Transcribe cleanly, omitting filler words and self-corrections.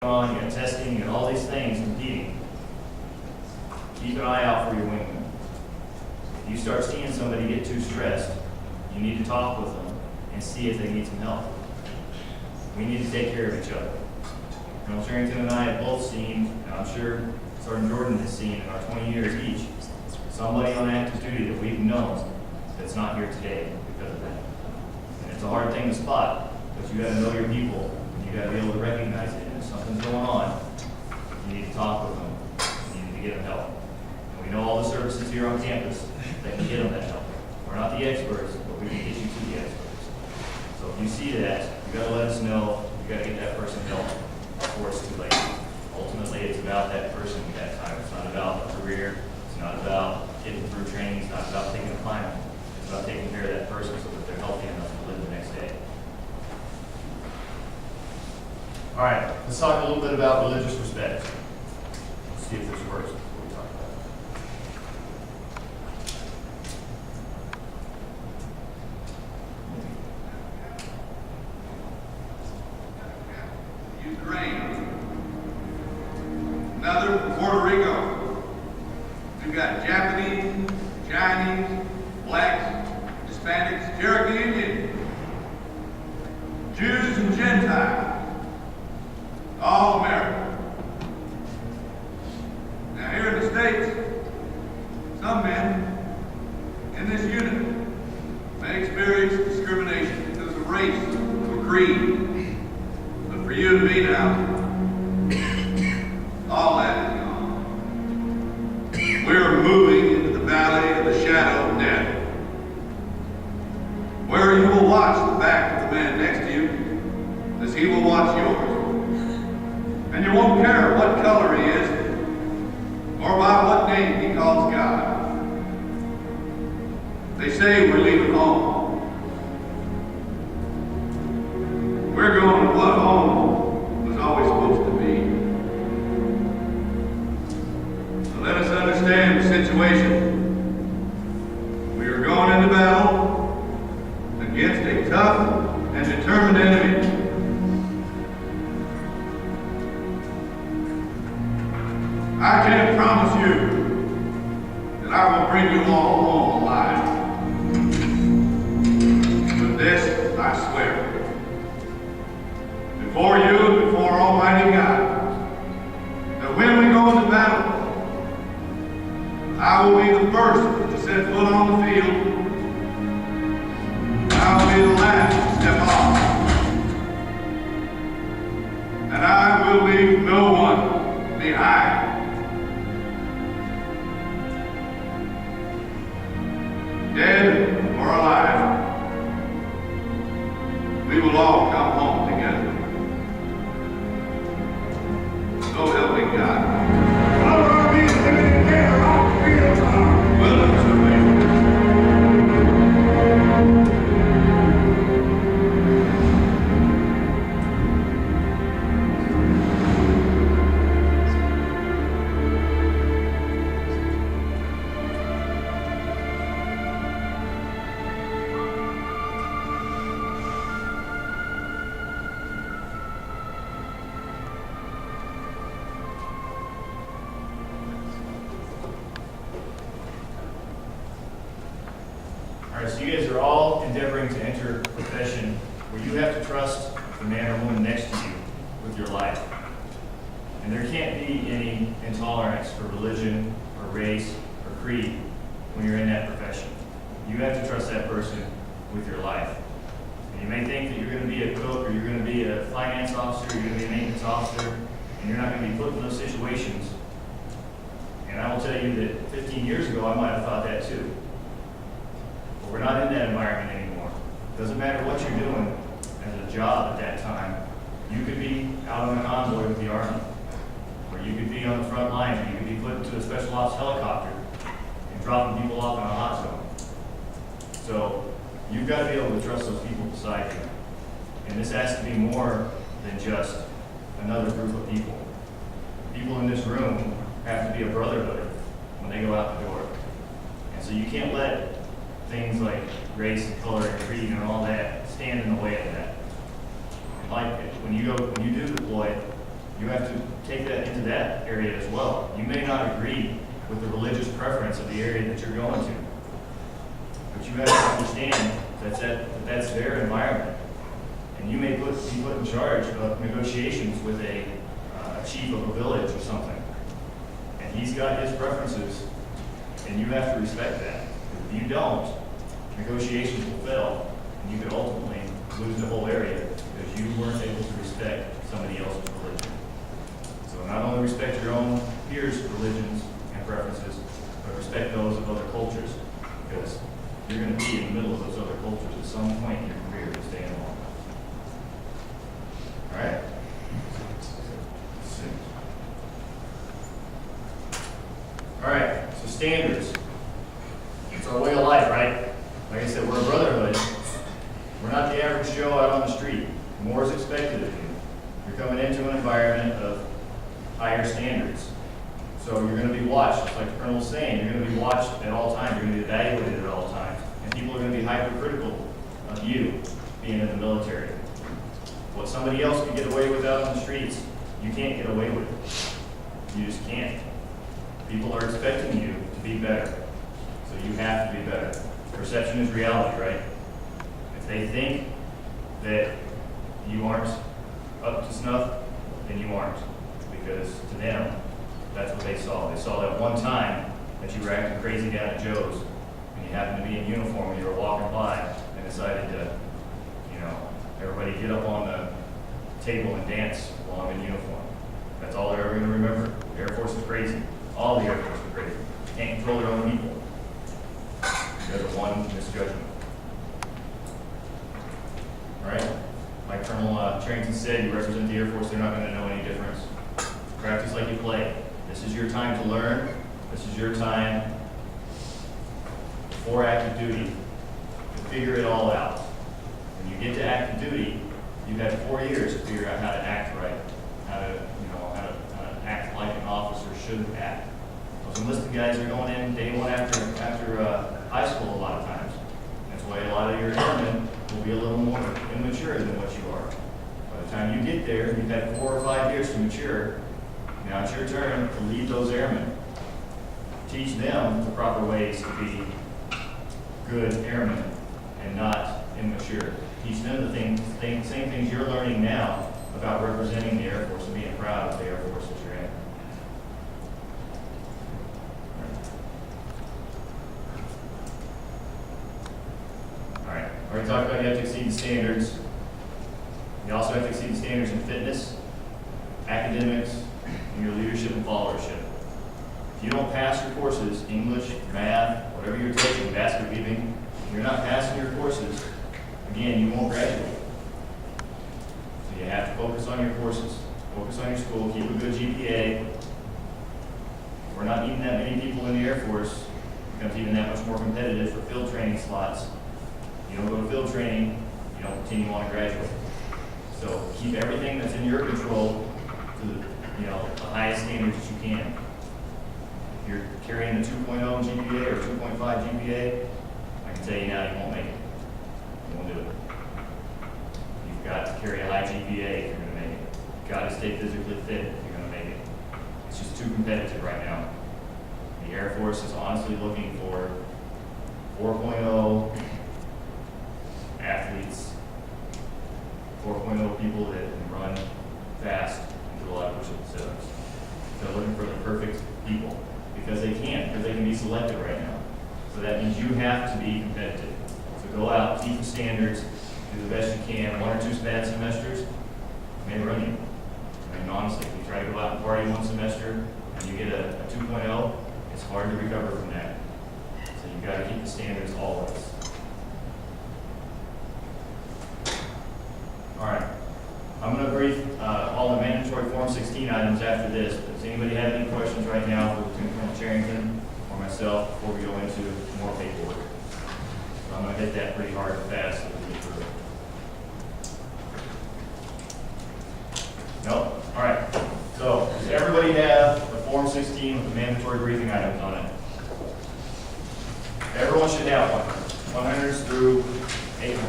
on, you got testing, you got all these things competing. Keep an eye out for your wingman. If you start seeing somebody get too stressed, you need to talk with them and see if they need some help. We need to take care of each other. Colonel Sherrington and I have both seen, and I'm sure Sergeant Jordan has seen in our 20 years each, somebody on active duty that we've known that's not here today because of that. And it's a hard thing to spot, but you got to know your people, and you got to be able to recognize it. And if something's going on, you need to talk with them. You need to get them help. And we know all the services here on campus that can get them that help. We're not the experts, but we can get you to the experts. So if you see that, you got to let us know. You got to get that person help before it's too late. Ultimately, it's about that person at that time. It's not about a career. It's not about getting through training. It's not about taking a climb. It's about taking care of that person so that they're healthy enough to live the next day. All right, let's talk a little bit about religious respect. Let's see if this works before we talk about it. Ukraine. Another from Puerto Rico. We've got Japanese, Chinese, blacks, Hispanics, Cherokee Indian, Jews and Gentiles. All American. Now here in the States, some men in this unit may experience discrimination because of race or creed. But for you and me now, all that is gone. We're moving into the valley of the shadow of death, where you will watch the back of the man next to you as he will watch yours. And you won't care what color he is, or by what name he calls God. They say we're leaving home. We're going to what home was always supposed to be. So let us understand the situation. We are going into battle against a tough and determined enemy. I can't promise you that I will bring you all home alive. But this, I swear, before you and before Almighty God, that when we go into battle, I will be the first to set foot on the field. I will be the last to step off. And I will leave no one behind. Dead or alive, we will all come home together. So help me God. All right, so you guys are all endeavoring to enter a profession where you have to trust the man or woman next to you with your life. And there can't be any intolerance for religion or race or creed when you're in that profession. You have to trust that person with your life. And you may think that you're going to be a cook or you're going to be a finance officer, you're going to be a maintenance officer, and you're not going to be put in those situations. And I will tell you that 15 years ago, I might have thought that too. We're not in that environment anymore. It doesn't matter what you're doing as a job at that time. You could be out on a convoy with the Army, or you could be on the front line, or you could be put into a special ops helicopter and dropping people off in a hot zone. So you've got to be able to trust those people beside you. And this has to be more than just another group of people. People in this room have to be a brotherhood when they go out the door. And so you can't let things like race and color and creed and all that stand in the way of that. And like when you do deploy, You have to take that into that area as well. You may not agree with the religious preference of the area that you're going to, but you have to understand that's their environment. And you may be put in charge of negotiations with a chief of a village or something. And he's got his preferences, and you have to respect that. If you don't, negotiations will fail, and you could ultimately lose the whole area because you weren't able to respect somebody else's religion. So not only respect your own peers' religions and preferences, but respect those of other cultures, because you're going to be in the middle of those other cultures at some point in your career to stay in long. All right? All right, so standards. It's our way of life, right? Like I said, we're a brotherhood. We're not the average Joe out on the street. More is expected of you. You're coming into an environment of higher standards. So you're going to be watched, just like the Colonel was saying. You're going to be watched at all times. You're going to be evaluated at all times. And people are going to be hypercritical of you being in the military. What somebody else can get away with out on the streets, you can't get away with it. You just can't. People are expecting you to be better. So you have to be better. Perception is reality, right? If they think that you aren't up to snuff, then you aren't. Because to them, that's what they saw. They saw that one time that you were acting crazy down at Joe's, and you happened to be in uniform when you were walking by and decided to, everybody get up on the table and dance while I'm in uniform. That's all they're ever going to remember. The Air Force is crazy. All the Air Force is crazy. They can't control their own people. Because of one misjudgment. All right? Like Colonel Charrington said, you represent the Air Force, they're not going to know any difference. Practice like you play. This is your time to learn. This is your time for active duty to figure it all out. When you get to active duty, you've had 4 years to figure out how to act right, how to act like an officer should act. Those enlisted guys are going in day one after high school a lot of times. That's why a lot of your airmen will be a little more immature than what you are. By the time you get there, you've had 4 or 5 years to mature. Now it's your turn to lead those airmen. Teach them the proper ways to be good airmen and not immature. Teach them the same things you're learning now about representing the Air Force and being proud of the Air Force that you're in. All right. I already talked about you have to exceed the standards. You also have to exceed the standards in fitness, academics, and your leadership and followership. If you don't pass your courses, English, math, whatever you're taking, basket weaving, if you're not passing your courses, again, you won't graduate. So you have to focus on your courses, focus on your school, keep a good GPA. We're not needing that many people in the Air Force. It becomes even that much more competitive for field training slots. You don't go to field training, you don't continue on to graduate. So keep everything that's in your control to the highest standards that you can. If you're carrying a 2.0 GPA or 2.5 GPA, I can tell you now you won't make it. You won't do it. You've got to carry a high GPA if you're going to make it. You've got to stay physically fit if you're going to make it. It's just too competitive right now. The Air Force is honestly looking for 4.0 athletes, 4.0 people that can run fast and do a lot of push-ups and sit-ups. They're looking for the perfect people because they can be selected right now. So that means you have to be competitive. So go out, keep the standards, do the best you can. 1 or 2 bad semesters may run you. I mean, honestly, if you try to go out and party one semester and you get a 2.0, it's hard to recover from that. So you've got to keep the standards always. All right. I'm going to brief all the mandatory Form 16 items after this. But does anybody have any questions right now for Lieutenant Colonel Charrington or myself before we go into more paperwork? So I'm going to hit that pretty hard and fast so we can get through it. No? All right. So does everybody have the Form 16 with the mandatory briefing items on it? Everyone should have one. 100s through 800s.